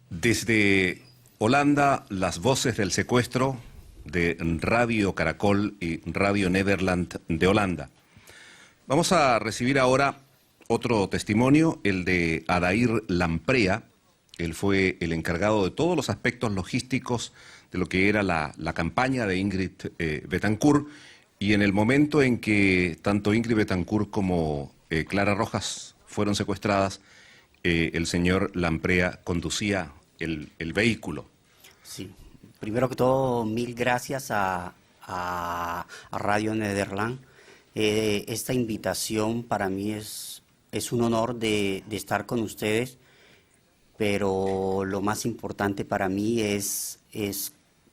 Desde Holanda, las voces del secuestro de Radio Caracol y Radio Nederland de Holanda. Vamos a recibir ahora otro testimonio, el de Adair Lamprea. Él fue el encargado de todos los aspectos logísticos de lo que era la campaña de Ingrid Betancourt, y en el momento en que tanto Ingrid Betancourt como Clara Rojas fueron secuestradas, el señor Lamprea conducía el vehículo. Sí, primero que todo, mil gracias a Radio Nederland. Esta invitación para mí es un honor de estar con ustedes, pero lo más importante para mí es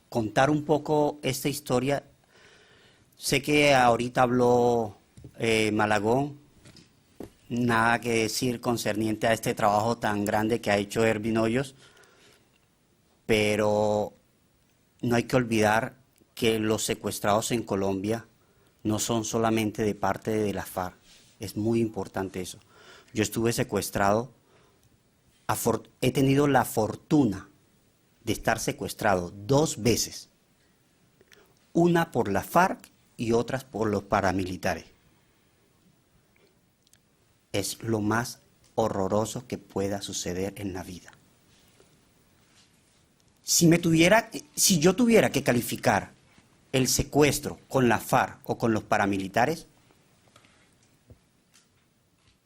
contar un poco esta historia. Sé que ahorita habló Malagón, nada que decir concerniente a este trabajo tan grande que ha hecho Ervin Hoyos, pero no hay que olvidar que los secuestrados en Colombia no son solamente de parte de la FARC, es muy importante eso. Yo estuve secuestrado, he tenido la fortuna de estar secuestrado 2 veces, una por la FARC y otras por los paramilitares. Es lo más horroroso que pueda suceder en la vida. Si yo tuviera que calificar el secuestro con la FARC o con los paramilitares,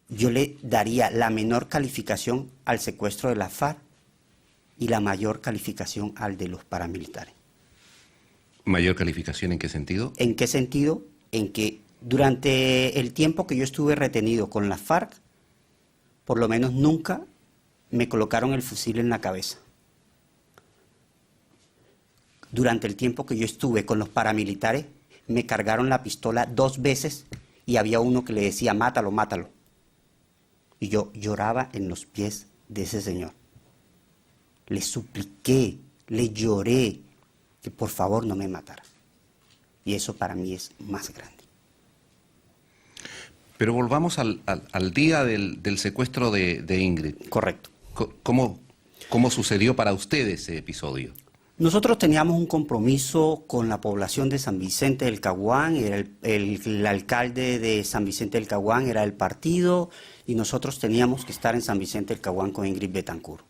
yo le daría la menor calificación al secuestro de la FARC y la mayor calificación al de los paramilitares. ¿Mayor calificación en qué sentido? ¿En qué sentido? En que durante el tiempo que yo estuve retenido con la FARC, por lo menos nunca me colocaron el fusil en la cabeza. Durante el tiempo que yo estuve con los paramilitares, me cargaron la pistola 2 veces y había uno que le decía, mátalo, mátalo. Y yo lloraba en los pies de ese señor. Le supliqué, le lloré que por favor no me matara. Y eso para mí es más grande. Pero volvamos al día del secuestro de Ingrid. Correcto. ¿Cómo sucedió para usted ese episodio? Nosotros teníamos un compromiso con la población de San Vicente del Caguán, era el alcalde de San Vicente del Caguán era el partido, y nosotros teníamos que estar en San Vicente del Caguán con Ingrid Betancourt.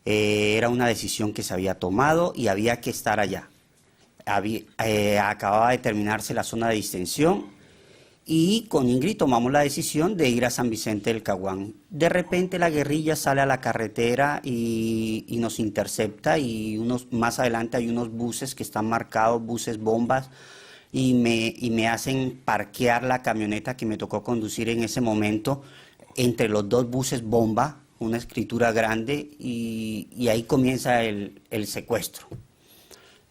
Era una decisión que se había tomado y había que estar allá. Acababa de terminarse la zona de distensión y con Ingrid tomamos la decisión de ir a San Vicente del Caguán. De repente la guerrilla sale a la carretera y nos intercepta, y más adelante hay unos buses que están marcados, buses bombas, y me hacen parquear la camioneta que me tocó conducir en ese momento entre los 2 buses bomba, una escritura grande, y ahí comienza el secuestro.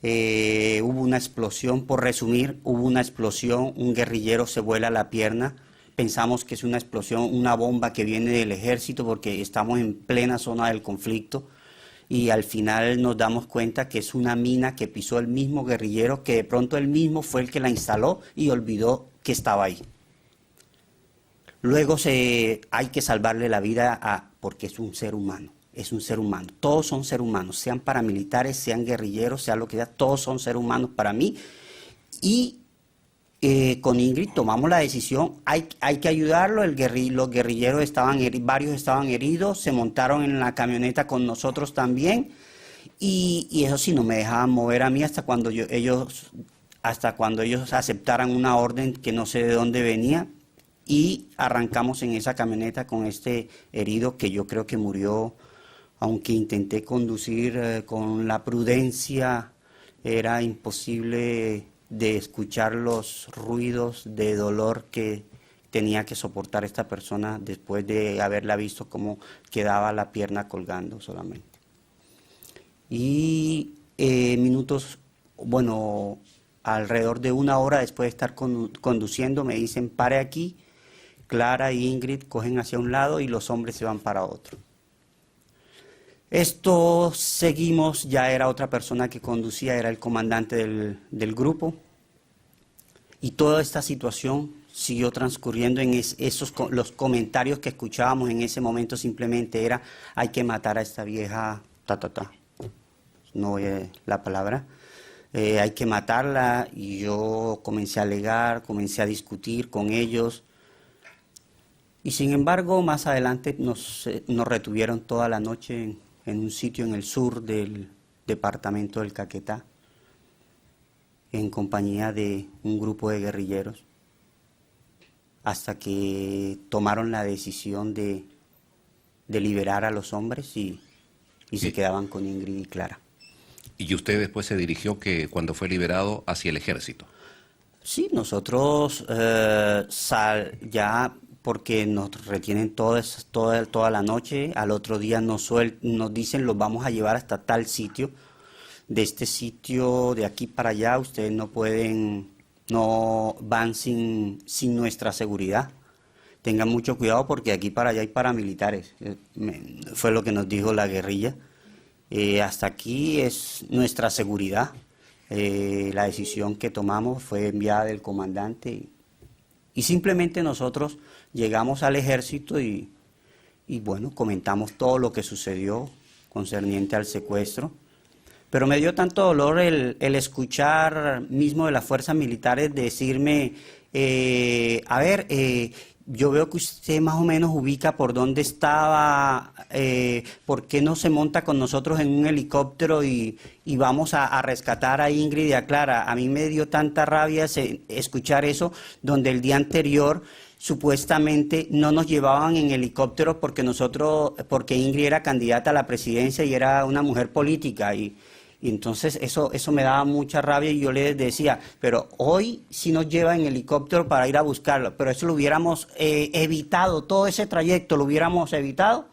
Hubo una explosión, por resumir, hubo una explosión, un guerrillero se vuela la pierna, pensamos que es una explosión, una bomba que viene del ejército porque estamos en plena zona del conflicto, y al final nos damos cuenta que es una mina que pisó el mismo guerrillero, que de pronto él mismo fue el que la instaló y olvidó que estaba ahí. Luego hay que salvarle la vida porque es un ser humano. Es un ser humano, todos son seres humanos, sean paramilitares, sean guerrilleros, sea lo que sea, todos son seres humanos para mí. Y con Ingrid tomamos la decisión, hay que ayudarlo, los guerrilleros varios estaban heridos, se montaron en la camioneta con nosotros también, y eso sí, no me dejaban mover a mí hasta cuando ellos aceptaran una orden que no sé de dónde venía, y arrancamos en esa camioneta con este herido que yo creo que murió. Aunque intenté conducir con la prudencia, era imposible de escuchar los ruidos de dolor que tenía que soportar esta persona después de haberla visto cómo quedaba la pierna colgando solamente. Y alrededor de 1 hora después de estar conduciendo, me dicen, pare aquí. Clara y Ingrid cogen hacia un lado y los hombres se van para otro. Esto seguimos, ya era otra persona que conducía, era el comandante del grupo, y toda esta situación siguió transcurriendo en los comentarios que escuchábamos en ese momento simplemente era hay que matar a esta vieja no voy a la palabra, hay que matarla, y yo comencé a alegar, comencé a discutir con ellos, y sin embargo más adelante nos retuvieron toda la noche en un sitio en el sur del departamento del Caquetá, en compañía de un grupo de guerrilleros, hasta que tomaron la decisión de liberar a los hombres y se quedaban con Ingrid y Clara. Y usted después se dirigió, que cuando fue liberado, hacia el ejército. Sí, nosotros ya, porque nos retienen toda la noche, al otro día nos dicen los vamos a llevar hasta tal sitio. De este sitio, de aquí para allá, ustedes no van sin nuestra seguridad. Tengan mucho cuidado porque aquí para allá hay paramilitares. Fue lo que nos dijo la guerrilla. Hasta aquí es nuestra seguridad. La decisión que tomamos fue enviada del comandante y simplemente nosotros llegamos al ejército y bueno, comentamos todo lo que sucedió concerniente al secuestro. Pero me dio tanto dolor el escuchar mismo de las fuerzas militares decirme, yo veo que usted más o menos ubica por dónde estaba, ¿por qué no se monta con nosotros en un helicóptero y vamos a rescatar a Ingrid y a Clara? A mí me dio tanta rabia escuchar eso, donde el día anterior supuestamente no nos llevaban en helicóptero porque Ingrid era candidata a la presidencia y era una mujer política, y entonces eso me daba mucha rabia, y yo les decía, pero hoy sí nos lleva en helicóptero para ir a buscarlo, pero eso lo hubiéramos evitado, todo ese trayecto lo hubiéramos evitado,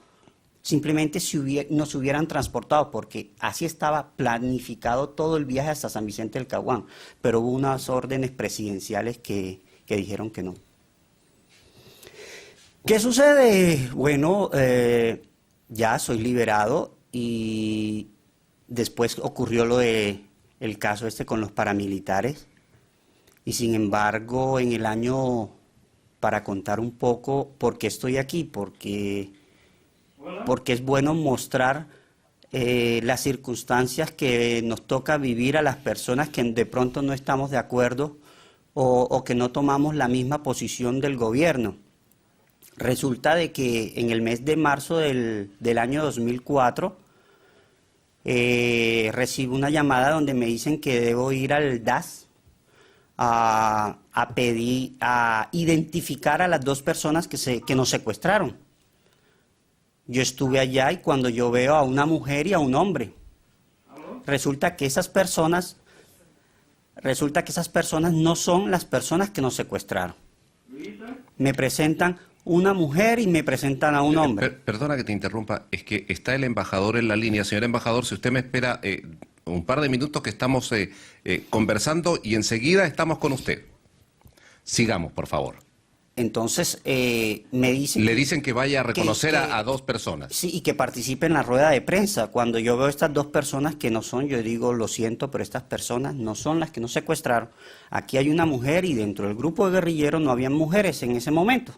simplemente si nos hubieran transportado, porque así estaba planificado todo el viaje hasta San Vicente del Caguán, pero hubo unas órdenes presidenciales que dijeron que no. ¿Qué sucede? Bueno, ya soy liberado y después ocurrió el caso con los paramilitares, y sin embargo en el año, para contar un poco por qué estoy aquí, porque es bueno mostrar las circunstancias que nos toca vivir a las personas que de pronto no estamos de acuerdo o que no tomamos la misma posición del gobierno. Resulta de que en el mes de marzo del año 2004, recibo una llamada donde me dicen que debo ir al DAS a identificar a las dos personas que nos secuestraron. Yo estuve allá y cuando yo veo a una mujer y a un hombre, resulta que esas personas no son las personas que nos secuestraron. Me presentan una mujer y me presentan a un hombre. Perdona que te interrumpa, es que está el embajador en la línea. Señor embajador, si usted me espera un par de minutos, que estamos conversando y enseguida estamos con usted. Sigamos, por favor. Entonces, me dicen... Le dicen que vaya a reconocer a dos personas. Sí, y que participe en la rueda de prensa. Cuando yo veo estas dos personas que no son, yo digo, lo siento, pero estas personas no son las que nos secuestraron. Aquí hay una mujer y dentro del grupo de guerrilleros no había mujeres en ese momento.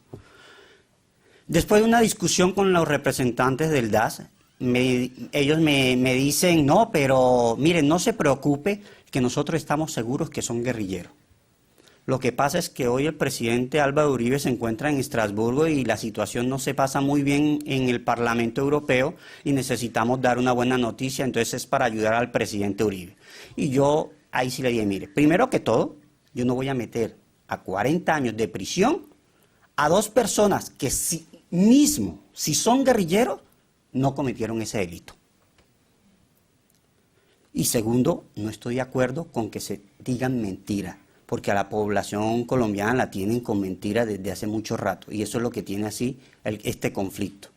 Después de una discusión con los representantes del DAS, ellos me dicen, no, pero miren, no se preocupe, que nosotros estamos seguros que son guerrilleros. Lo que pasa es que hoy el presidente Álvaro Uribe se encuentra en Estrasburgo y la situación no se pasa muy bien en el Parlamento Europeo y necesitamos dar una buena noticia, entonces es para ayudar al presidente Uribe. Y yo ahí sí le dije, mire, primero que todo, yo no voy a meter a 40 años de prisión a dos personas que si son guerrilleros, no cometieron ese delito. Y segundo, no estoy de acuerdo con que se digan mentiras, porque a la población colombiana la tienen con mentiras desde hace mucho rato, y eso es lo que tiene así este conflicto.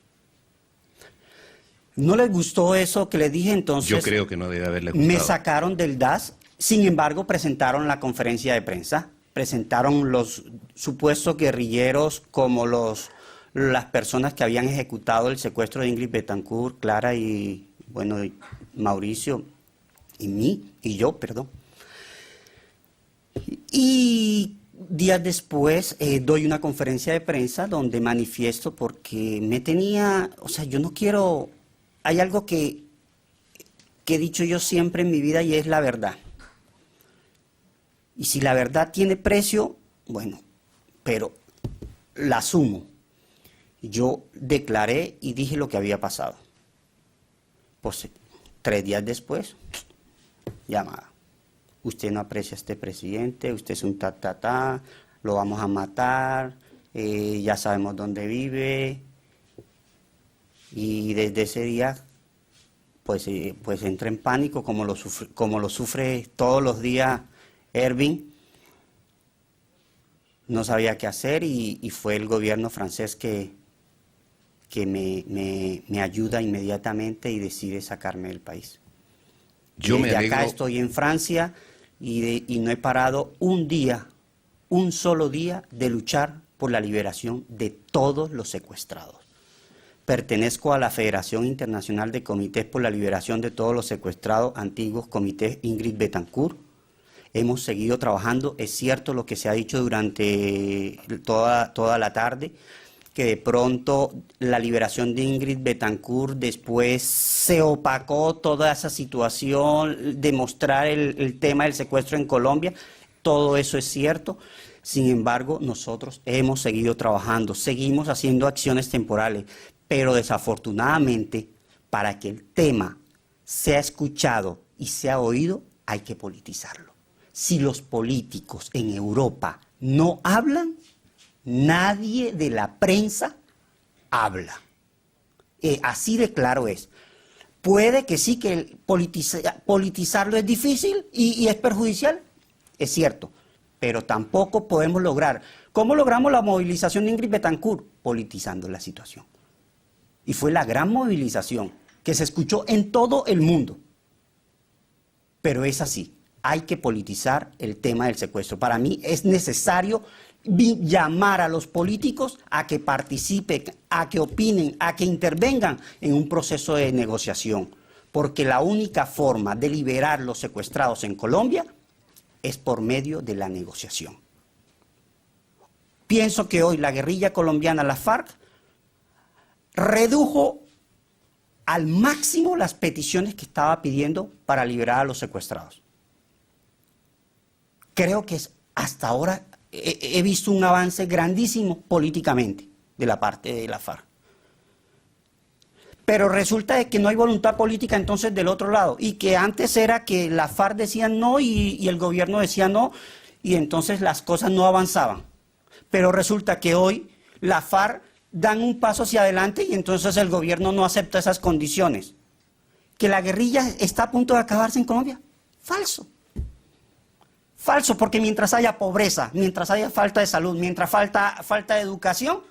¿No les gustó eso que les dije? Entonces yo creo que no debe haberle gustado. Me sacaron del DAS, sin embargo presentaron la conferencia de prensa, presentaron los supuestos guerrilleros como las personas que habían ejecutado el secuestro de Ingrid Betancourt, Clara y, bueno, Mauricio y yo. Y días después doy una conferencia de prensa donde manifiesto porque yo no quiero, hay algo que que he dicho yo siempre en mi vida y es la verdad. Y si la verdad tiene precio, bueno, pero la asumo. Yo declaré y dije lo que había pasado. Pues 3 días después, llamada. Usted no aprecia a este presidente, usted es un lo vamos a matar, ya sabemos dónde vive. Y desde ese día, pues entré en pánico, como lo sufre todos los días Ervin. No sabía qué hacer y fue el gobierno francés que me ayuda inmediatamente y decide sacarme del país. Yo me alegro. Acá estoy en Francia y no he parado un solo día de luchar por la liberación de todos los secuestrados. Pertenezco a la Federación Internacional de Comités por la Liberación de todos los secuestrados, antiguos comités Ingrid Betancourt. Hemos seguido trabajando, es cierto lo que se ha dicho durante toda la tarde, que de pronto la liberación de Ingrid Betancourt después se opacó toda esa situación, demostrar el tema del secuestro en Colombia, todo eso es cierto. Sin embargo, nosotros hemos seguido trabajando, seguimos haciendo acciones temporales, pero desafortunadamente, para que el tema sea escuchado y sea oído, hay que politizarlo. Si los políticos en Europa no hablan, nadie de la prensa habla. Así de claro es. Puede que sí, que politizarlo es difícil y es perjudicial, es cierto, pero tampoco podemos lograr. ¿Cómo logramos la movilización de Ingrid Betancourt? Politizando la situación. Y fue la gran movilización que se escuchó en todo el mundo. Pero es así, hay que politizar el tema del secuestro. Para mí es necesario llamar a los políticos a que participen, a que opinen, a que intervengan en un proceso de negociación. Porque la única forma de liberar los secuestrados en Colombia es por medio de la negociación. Pienso que hoy la guerrilla colombiana, la FARC, redujo al máximo las peticiones que estaba pidiendo para liberar a los secuestrados. Creo que hasta ahora he visto un avance grandísimo políticamente de la parte de la FARC. Pero resulta de que no hay voluntad política entonces del otro lado, y que antes era que la FARC decía no y el gobierno decía no, y entonces las cosas no avanzaban. Pero resulta que hoy la FARC dan un paso hacia adelante y entonces el gobierno no acepta esas condiciones. ¿Que la guerrilla está a punto de acabarse en Colombia? Falso. Falso, porque mientras haya pobreza, mientras haya falta de salud, mientras falta de educación,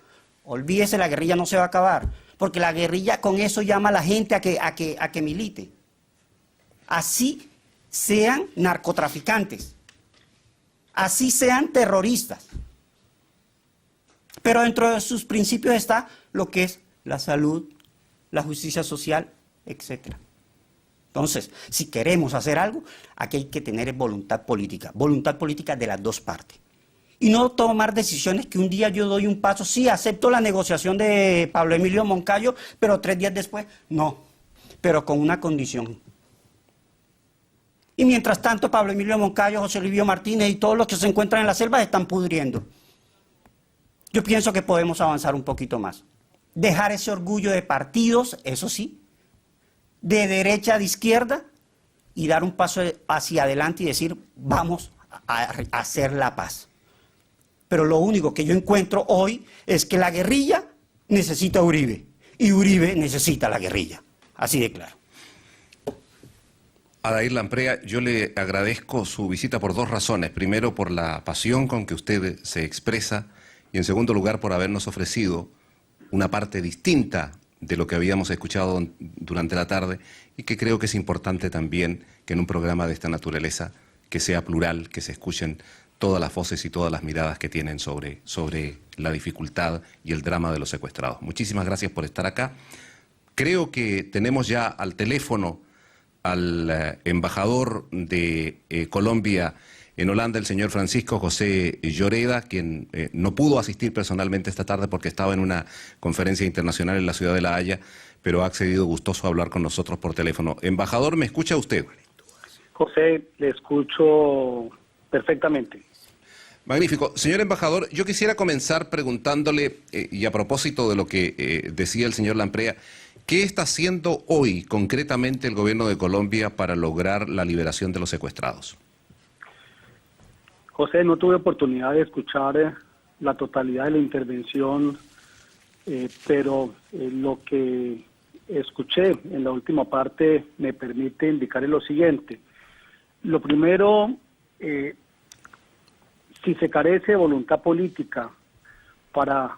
olvídese, la guerrilla no se va a acabar. Porque la guerrilla con eso llama a la gente a que milite. Así sean narcotraficantes, así sean terroristas. Pero dentro de sus principios está lo que es la salud, la justicia social, etc. Entonces, si queremos hacer algo, aquí hay que tener voluntad política de las dos partes. Y no tomar decisiones que un día yo doy un paso, sí, acepto la negociación de Pablo Emilio Moncayo, pero 3 días después, no, pero con una condición. Y mientras tanto, Pablo Emilio Moncayo, José Livio Martínez y todos los que se encuentran en la selva están pudriendo. Yo pienso que podemos avanzar un poquito más. Dejar ese orgullo de partidos, eso sí, de derecha, de izquierda, y dar un paso hacia adelante y decir, vamos a hacer la paz. Pero lo único que yo encuentro hoy es que la guerrilla necesita a Uribe, y Uribe necesita a la guerrilla. Así de claro. Adair Lampreda, yo le agradezco su visita por 2 razones. Primero, por la pasión con que usted se expresa, y en segundo lugar, por habernos ofrecido una parte distinta de lo que habíamos escuchado durante la tarde, y que creo que es importante también que en un programa de esta naturaleza, que sea plural, que se escuchen todas las voces y todas las miradas que tienen sobre la dificultad y el drama de los secuestrados. Muchísimas gracias por estar acá. Creo que tenemos ya al teléfono al embajador de Colombia en Holanda, el señor Francisco José Lloreda, quien no pudo asistir personalmente esta tarde porque estaba en una conferencia internacional en la ciudad de La Haya, pero ha accedido gustoso a hablar con nosotros por teléfono. Embajador, ¿me escucha usted? José, le escucho perfectamente. Magnífico. Señor embajador, yo quisiera comenzar preguntándole, y a propósito de lo que decía el señor Lamprea, ¿qué está haciendo hoy concretamente el gobierno de Colombia para lograr la liberación de los secuestrados? José, no tuve oportunidad de escuchar la totalidad de la intervención, pero lo que escuché en la última parte me permite indicar lo siguiente. Lo primero, si se carece de voluntad política para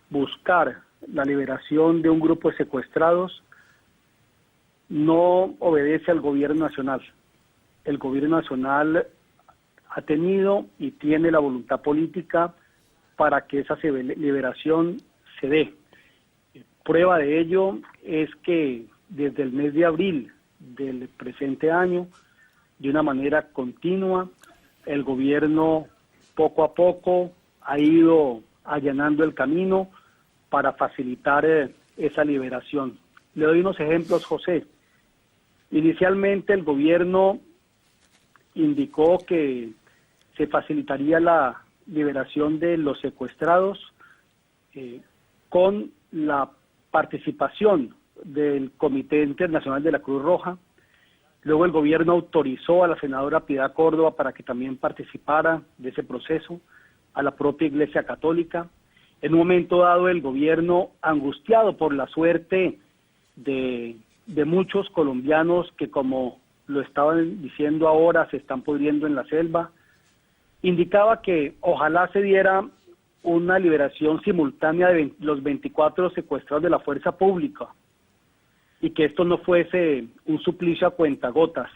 buscar la liberación de un grupo de secuestrados, no obedece al gobierno nacional. El gobierno nacional ha tenido y tiene la voluntad política para que esa liberación se dé. Prueba de ello es que desde el mes de abril del presente año, de una manera continua, el gobierno poco a poco ha ido allanando el camino para facilitar esa liberación. Le doy unos ejemplos, José. Inicialmente el gobierno indicó que se facilitaría la liberación de los secuestrados con la participación del Comité Internacional de la Cruz Roja. Luego el gobierno autorizó a la senadora Piedad Córdoba para que también participara de ese proceso, a la propia Iglesia Católica. En un momento dado el gobierno, angustiado por la suerte de muchos colombianos que, como lo estaban diciendo ahora, se están pudriendo en la selva, indicaba que ojalá se diera una liberación simultánea de los 24 secuestrados de la fuerza pública, y que esto no fuese un suplicio a cuentagotas.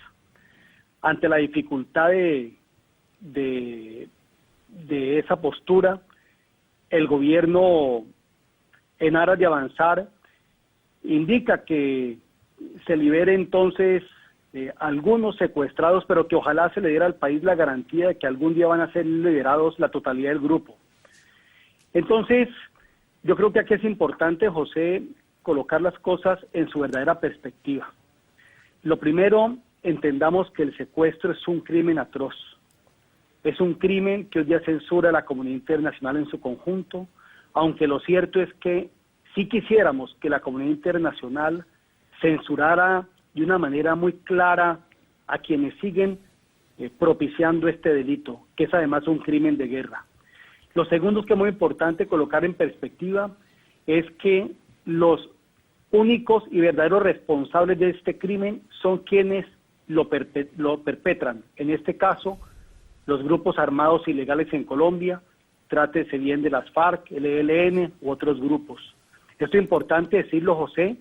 Ante la dificultad de esa postura, el gobierno, en aras de avanzar, indica que se libere entonces algunos secuestrados, pero que ojalá se le diera al país la garantía de que algún día van a ser liberados la totalidad del grupo. Entonces, yo creo que aquí es importante, José, colocar las cosas en su verdadera perspectiva. Lo primero, entendamos que el secuestro es un crimen atroz. Es un crimen que hoy día censura a la comunidad internacional en su conjunto, aunque lo cierto es que sí quisiéramos que la comunidad internacional censurara de una manera muy clara a quienes siguen propiciando este delito, que es además un crimen de guerra. Lo segundo que es muy importante colocar en perspectiva es que los únicos y verdaderos responsables de este crimen son quienes lo perpetran. En este caso, los grupos armados ilegales en Colombia, trátese bien de las FARC, el ELN u otros grupos. Esto es importante decirlo, José,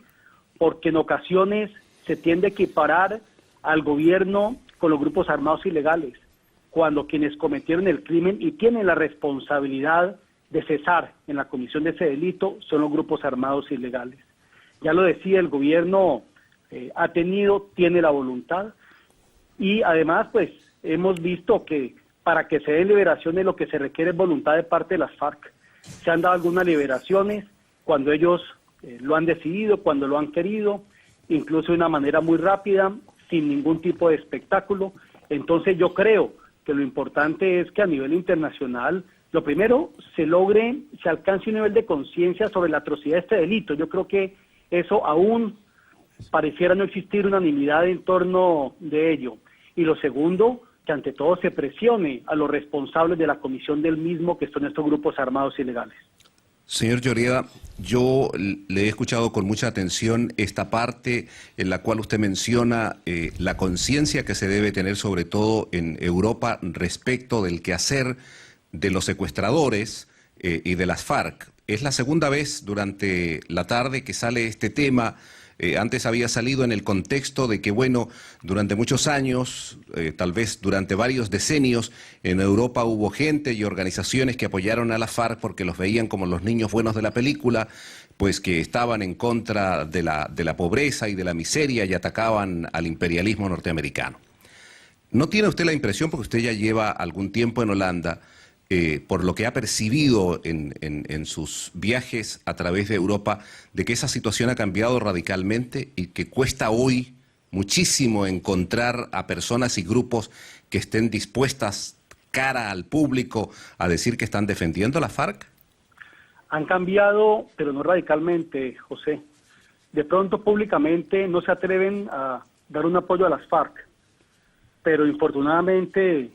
porque en ocasiones se tiende a equiparar al gobierno con los grupos armados ilegales, cuando quienes cometieron el crimen y tienen la responsabilidad de cesar en la comisión de ese delito son los grupos armados ilegales. Ya lo decía, el gobierno tiene la voluntad, y además pues hemos visto que para que se den liberaciones lo que se requiere es voluntad de parte de las FARC. Se han dado algunas liberaciones cuando ellos lo han decidido, cuando lo han querido, incluso de una manera muy rápida, sin ningún tipo de espectáculo. Entonces yo creo que lo importante es que a nivel internacional, lo primero, se alcance un nivel de conciencia sobre la atrocidad de este delito. Yo creo que eso aún pareciera no existir unanimidad en torno de ello. Y lo segundo, que ante todo se presione a los responsables de la comisión del mismo, que son estos grupos armados ilegales. Señor Lloreda, yo le he escuchado con mucha atención esta parte en la cual usted menciona la conciencia que se debe tener, sobre todo en Europa, respecto del quehacer de los secuestradores y de las FARC. Es la segunda vez durante la tarde que sale este tema. Antes había salido en el contexto de que, bueno, durante muchos años, tal vez durante varios decenios, en Europa hubo gente y organizaciones que apoyaron a la FARC porque los veían como los niños buenos de la película, pues que estaban en contra de la pobreza y de la miseria y atacaban al imperialismo norteamericano. ¿No tiene usted la impresión, porque usted ya lleva algún tiempo en Holanda, por lo que ha percibido en sus viajes a través de Europa, de que esa situación ha cambiado radicalmente y que cuesta hoy muchísimo encontrar a personas y grupos que estén dispuestas cara al público a decir que están defendiendo a la FARC? Han cambiado, pero no radicalmente, José. De pronto públicamente no se atreven a dar un apoyo a las FARC, pero infortunadamente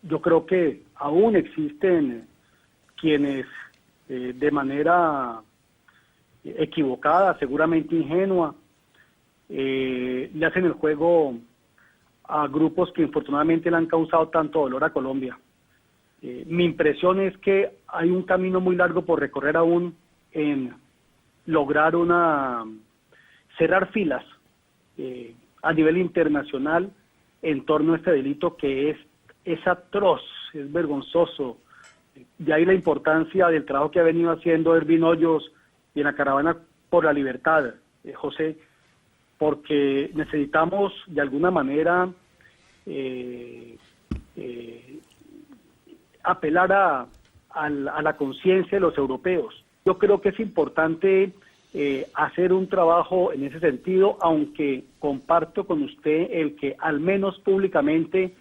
yo creo que aún existen quienes de manera equivocada, seguramente ingenua, le hacen el juego a grupos que infortunadamente le han causado tanto dolor a Colombia. Mi impresión es que hay un camino muy largo por recorrer aún en lograr cerrar filas a nivel internacional en torno a este delito que es atroz, es vergonzoso. De ahí la importancia del trabajo que ha venido haciendo Ervin Hoyos y en la Caravana por la Libertad, José, porque necesitamos de alguna manera apelar a la conciencia de los europeos. Yo creo que es importante hacer un trabajo en ese sentido, aunque comparto con usted el que al menos públicamente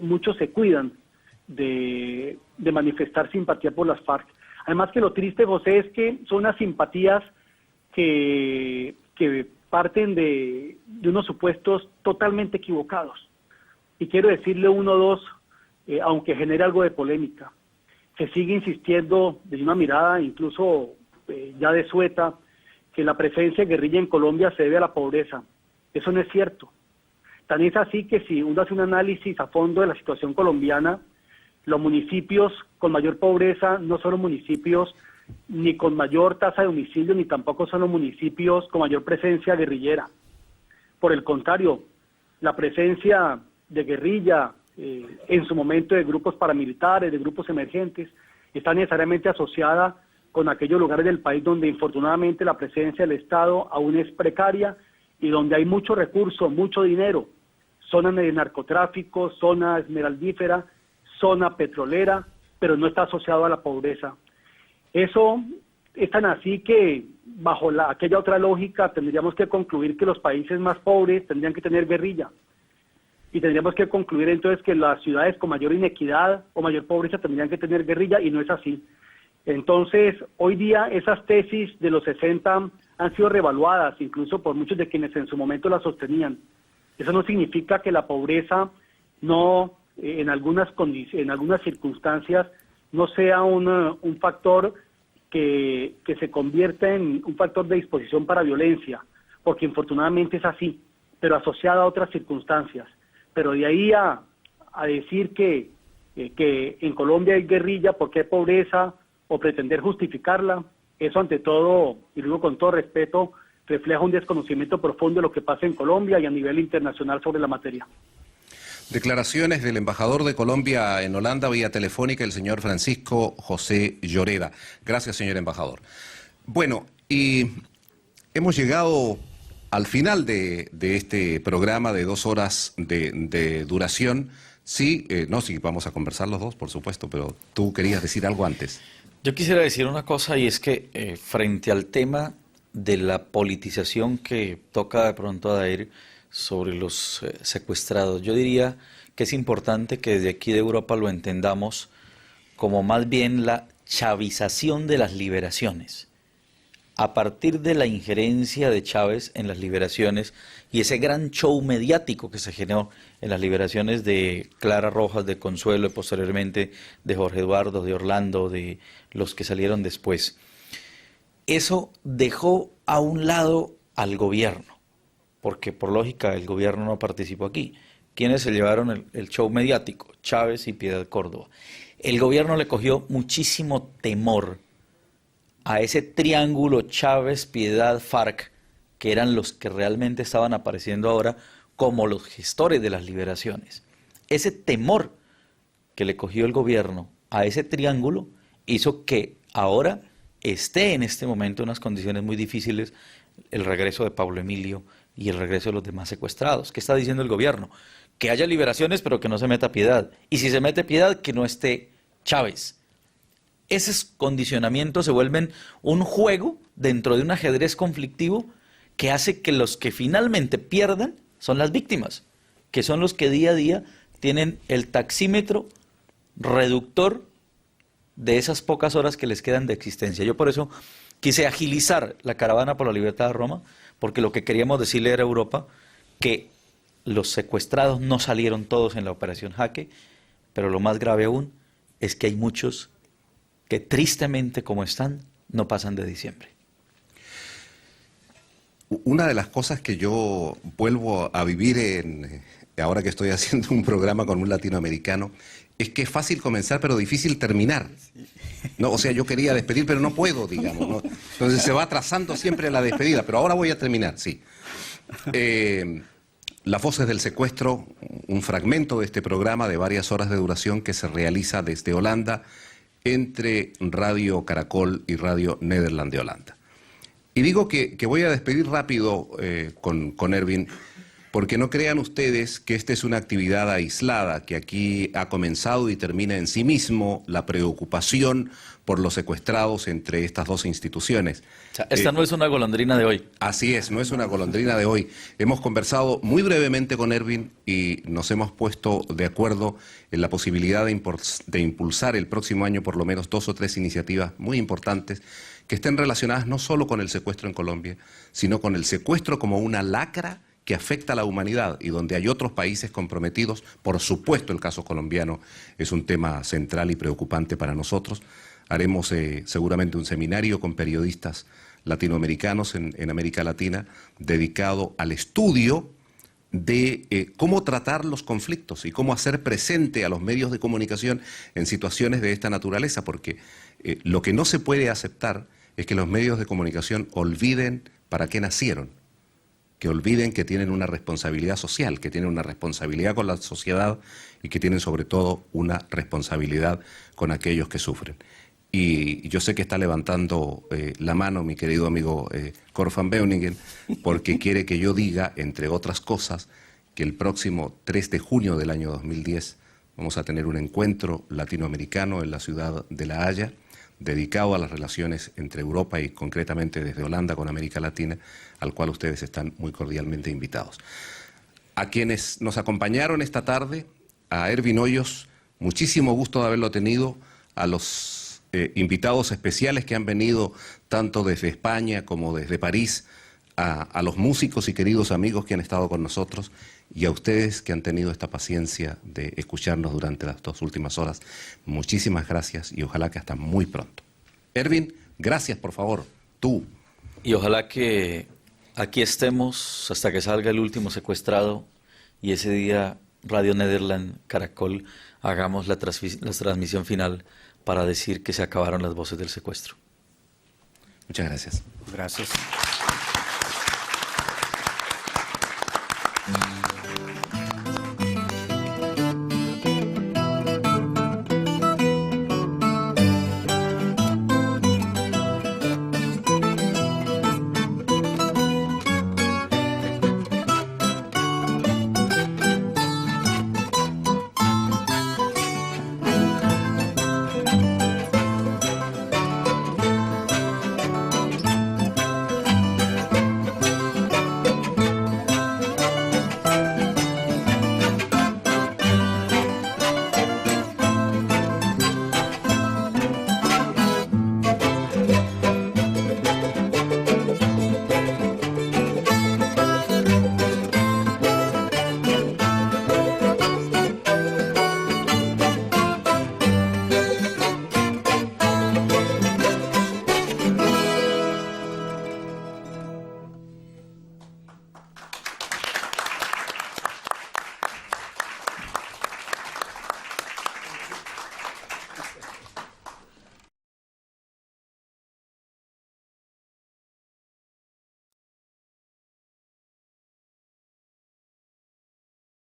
muchos se cuidan de manifestar simpatía por las FARC. Además que lo triste, José, es que son unas simpatías que parten de unos supuestos totalmente equivocados. Y quiero decirle uno o dos, aunque genere algo de polémica. Se sigue insistiendo desde una mirada incluso ya desueta que la presencia de guerrilla en Colombia se debe a la pobreza. Eso no es cierto. Tan es así que si uno hace un análisis a fondo de la situación colombiana, los municipios con mayor pobreza no son los municipios ni con mayor tasa de homicidio, ni tampoco son los municipios con mayor presencia guerrillera. Por el contrario, la presencia de guerrilla, en su momento de grupos paramilitares, de grupos emergentes, está necesariamente asociada con aquellos lugares del país donde infortunadamente la presencia del Estado aún es precaria y donde hay mucho recurso, mucho dinero, zona de narcotráfico, zona esmeraldífera, zona petrolera, pero no está asociado a la pobreza. Eso es tan así que bajo aquella otra lógica tendríamos que concluir que los países más pobres tendrían que tener guerrilla. Y tendríamos que concluir entonces que las ciudades con mayor inequidad o mayor pobreza tendrían que tener guerrilla, y no es así. Entonces, hoy día esas tesis de los 60 han sido revaluadas, incluso por muchos de quienes en su momento las sostenían. Eso no significa que la pobreza no, en algunas circunstancias, no sea un factor que se convierta en un factor de disposición para violencia, porque infortunadamente es así, pero asociada a otras circunstancias. Pero de ahí a decir que en Colombia hay guerrilla porque hay pobreza o pretender justificarla, eso ante todo, y lo digo con todo respeto, refleja un desconocimiento profundo de lo que pasa en Colombia y a nivel internacional sobre la materia. Declaraciones del embajador de Colombia en Holanda vía telefónica, el señor Francisco José Lloreda. Gracias, señor embajador. Bueno, y hemos llegado al final de este programa de 2 horas de duración. Sí, sí, vamos a conversar los dos, por supuesto, pero tú querías decir algo antes. Yo quisiera decir una cosa, y es que frente al tema de la politización que toca de pronto a ir sobre los secuestrados, yo diría que es importante que desde aquí de Europa lo entendamos como más bien la chavización de las liberaciones. A partir de la injerencia de Chávez en las liberaciones y ese gran show mediático que se generó en las liberaciones de Clara Rojas, de Consuelo y posteriormente de Jorge Eduardo, de Orlando, de los que salieron después, eso dejó a un lado al gobierno, porque por lógica el gobierno no participó aquí. ¿Quiénes se llevaron el show mediático? Chávez y Piedad Córdoba. El gobierno le cogió muchísimo temor a ese triángulo Chávez, Piedad, FARC, que eran los que realmente estaban apareciendo ahora como los gestores de las liberaciones. Ese temor que le cogió el gobierno a ese triángulo hizo que ahora esté en este momento en unas condiciones muy difíciles el regreso de Pablo Emilio y el regreso de los demás secuestrados. ¿Qué está diciendo el gobierno? Que haya liberaciones, pero que no se meta Piedad. Y si se mete Piedad, que no esté Chávez. Esos condicionamientos se vuelven un juego dentro de un ajedrez conflictivo que hace que los que finalmente pierdan son las víctimas, que son los que día a día tienen el taxímetro reductor de esas pocas horas que les quedan de existencia. Yo por eso quise agilizar la caravana por la libertad de Roma, porque lo que queríamos decirle era a Europa que los secuestrados no salieron todos en la operación Jaque, pero lo más grave aún es que hay muchos que tristemente como están no pasan de diciembre. Una de las cosas que yo vuelvo a vivir ahora que estoy haciendo un programa con un latinoamericano es que es fácil comenzar pero difícil terminar. No, o sea, yo quería despedir pero no puedo, digamos, ¿no? Entonces se va atrasando siempre la despedida, pero ahora voy a terminar, sí. Las voces del secuestro, un fragmento de este programa de varias horas de duración que se realiza desde Holanda entre Radio Caracol y Radio Nederland de Holanda. Y digo que voy a despedir rápido con Erwin, porque no crean ustedes que esta es una actividad aislada, que aquí ha comenzado y termina en sí mismo la preocupación por los secuestrados entre estas dos instituciones. O sea, esta no es una golondrina de hoy. Así es, no es una golondrina de hoy. Hemos conversado muy brevemente con Erwin y nos hemos puesto de acuerdo en la posibilidad de impulsar el próximo año por lo menos 2 o 3 iniciativas muy importantes que estén relacionadas no solo con el secuestro en Colombia, sino con el secuestro como una lacra que afecta a la humanidad y donde hay otros países comprometidos. Por supuesto, el caso colombiano es un tema central y preocupante para nosotros. Haremos seguramente un seminario con periodistas latinoamericanos en América Latina dedicado al estudio de cómo tratar los conflictos y cómo hacer presente a los medios de comunicación en situaciones de esta naturaleza, porque lo que no se puede aceptar es que los medios de comunicación olviden para qué nacieron, que olviden que tienen una responsabilidad social, que tienen una responsabilidad con la sociedad y que tienen sobre todo una responsabilidad con aquellos que sufren. Y yo sé que está levantando la mano mi querido amigo Cor van Beuningen, porque quiere que yo diga, entre otras cosas, que el próximo 3 de junio del año 2010 vamos a tener un encuentro latinoamericano en la ciudad de La Haya, dedicado a las relaciones entre Europa y concretamente desde Holanda con América Latina, al cual ustedes están muy cordialmente invitados. A quienes nos acompañaron esta tarde, a Erwin Hoyos, muchísimo gusto de haberlo tenido, a los invitados especiales que han venido tanto desde España como desde París, a los músicos y queridos amigos que han estado con nosotros y a ustedes que han tenido esta paciencia de escucharnos durante las 2 últimas horas. Muchísimas gracias y ojalá que hasta muy pronto. Erwin, gracias por favor, tú. Y ojalá que aquí estemos hasta que salga el último secuestrado y ese día Radio Nederland, Caracol, hagamos la transmisión final para decir que se acabaron las voces del secuestro. Muchas gracias. Gracias.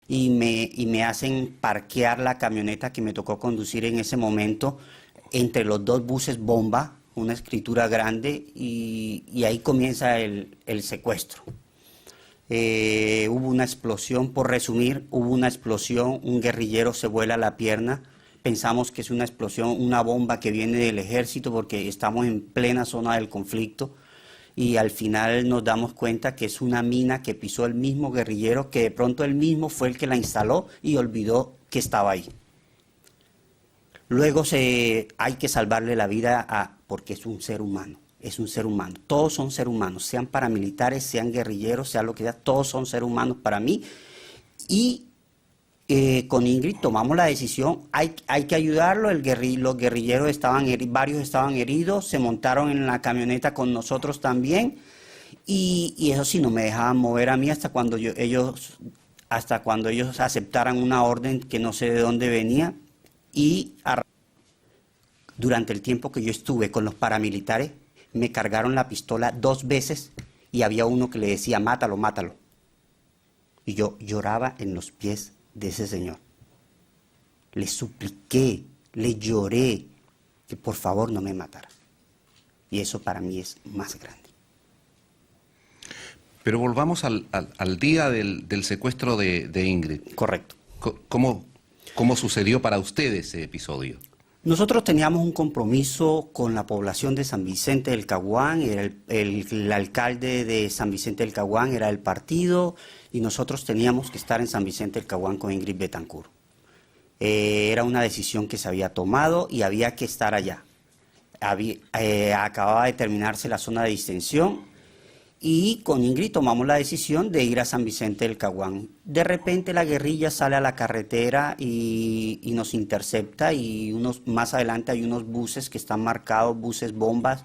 Y me hacen parquear la camioneta que me tocó conducir en ese momento entre los 2 buses bomba, una escritura grande, y ahí comienza el secuestro. Hubo una explosión, por resumir, hubo una explosión, un guerrillero se vuela la pierna. Pensamos que es una explosión, una bomba que viene del ejército porque estamos en plena zona del conflicto y al final nos damos cuenta que es una mina que pisó el mismo guerrillero, que de pronto él mismo fue el que la instaló y olvidó que estaba ahí. Luego hay que salvarle la vida porque es un ser humano. Es un ser humano, todos son seres humanos, sean paramilitares, sean guerrilleros, sea lo que sea, todos son seres humanos para mí. Y con Ingrid tomamos la decisión, hay que ayudarlo, los guerrilleros varios estaban heridos, se montaron en la camioneta con nosotros también, y eso sí, no me dejaban mover a mí hasta cuando ellos aceptaran una orden que no sé de dónde venía, durante el tiempo que yo estuve con los paramilitares, me cargaron la pistola 2 veces y había uno que le decía, mátalo, mátalo. Y yo lloraba en los pies de ese señor. Le supliqué, le lloré que por favor no me matara. Y eso para mí es más grande. Pero volvamos al día del secuestro de Ingrid. Correcto. ¿Cómo sucedió para usted ese episodio? Nosotros teníamos un compromiso con la población de San Vicente del Caguán, el alcalde de San Vicente del Caguán era el partido y nosotros teníamos que estar en San Vicente del Caguán con Ingrid Betancourt. Era una decisión que se había tomado y había que estar allá. Acababa de terminarse la zona de distensión y con Ingrid tomamos la decisión de ir a San Vicente del Caguán. De repente la guerrilla sale a la carretera y nos intercepta y más adelante hay unos buses que están marcados, buses bombas.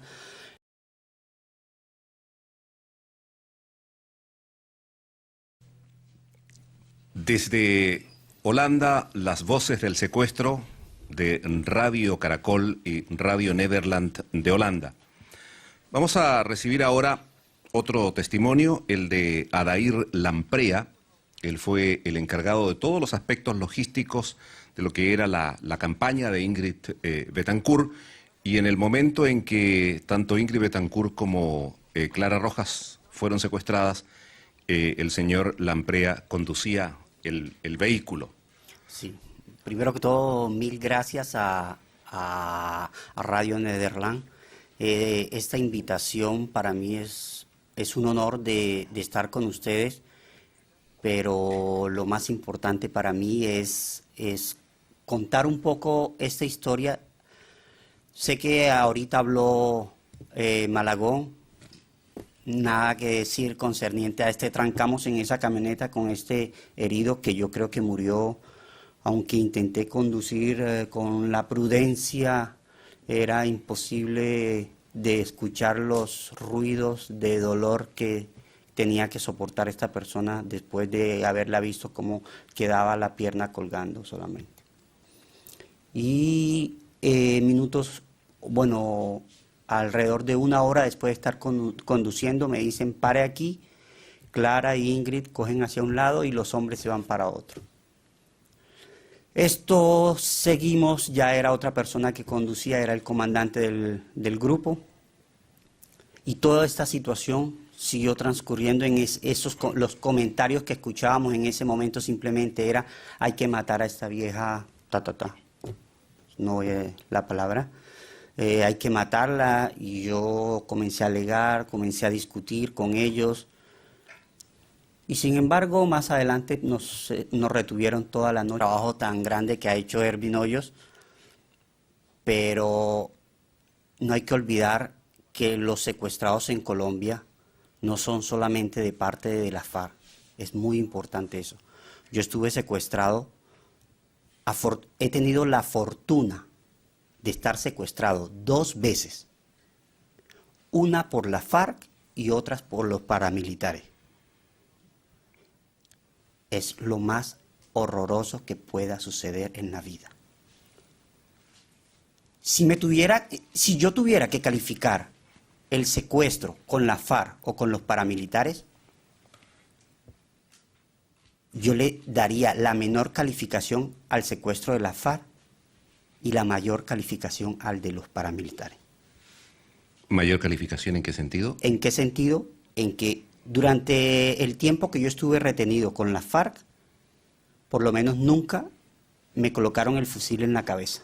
Desde Holanda, las voces del secuestro de Radio Caracol y Radio Nederland de Holanda. Vamos a recibir ahora otro testimonio, el de Adair Lamprea. Él fue el encargado de todos los aspectos logísticos de lo que era la campaña de Ingrid Betancourt, y en el momento en que tanto Ingrid Betancourt como Clara Rojas fueron secuestradas, el señor Lamprea conducía el vehículo. Sí, primero que todo, 1000 gracias a Radio Nederland. Esta invitación para mí es un honor de estar con ustedes, pero lo más importante para mí es contar un poco esta historia. Sé que ahorita habló Malagón, nada que decir concerniente a trancamos en esa camioneta con este herido que yo creo que murió, aunque intenté conducir con la prudencia, era imposible de escuchar los ruidos de dolor que tenía que soportar esta persona después de haberla visto cómo quedaba la pierna colgando solamente. Y alrededor de 1 hora después de estar conduciendo me dicen pare aquí, Clara y Ingrid cogen hacia un lado y los hombres se van para otro. Esto seguimos, ya era otra persona que conducía, era el comandante del grupo, y toda esta situación siguió transcurriendo en los comentarios que escuchábamos en ese momento simplemente era hay que matar a esta vieja, no oye la palabra, hay que matarla, y yo comencé a alegar, comencé a discutir con ellos. Y sin embargo, más adelante nos retuvieron toda la noche. Trabajo tan grande que ha hecho Ervin Hoyos, pero no hay que olvidar que los secuestrados en Colombia no son solamente de parte de la FARC. Es muy importante eso. Yo estuve secuestrado, he tenido la fortuna de estar secuestrado 2 veces. Una por la FARC y otras por los paramilitares. Es lo más horroroso que pueda suceder en la vida. Si yo tuviera que calificar el secuestro con la FARC o con los paramilitares, yo le daría la menor calificación al secuestro de la FARC y la mayor calificación al de los paramilitares. ¿Mayor calificación en qué sentido? ¿En qué sentido? En que Durante el tiempo que yo estuve retenido con la FARC, por lo menos nunca me colocaron el fusil en la cabeza.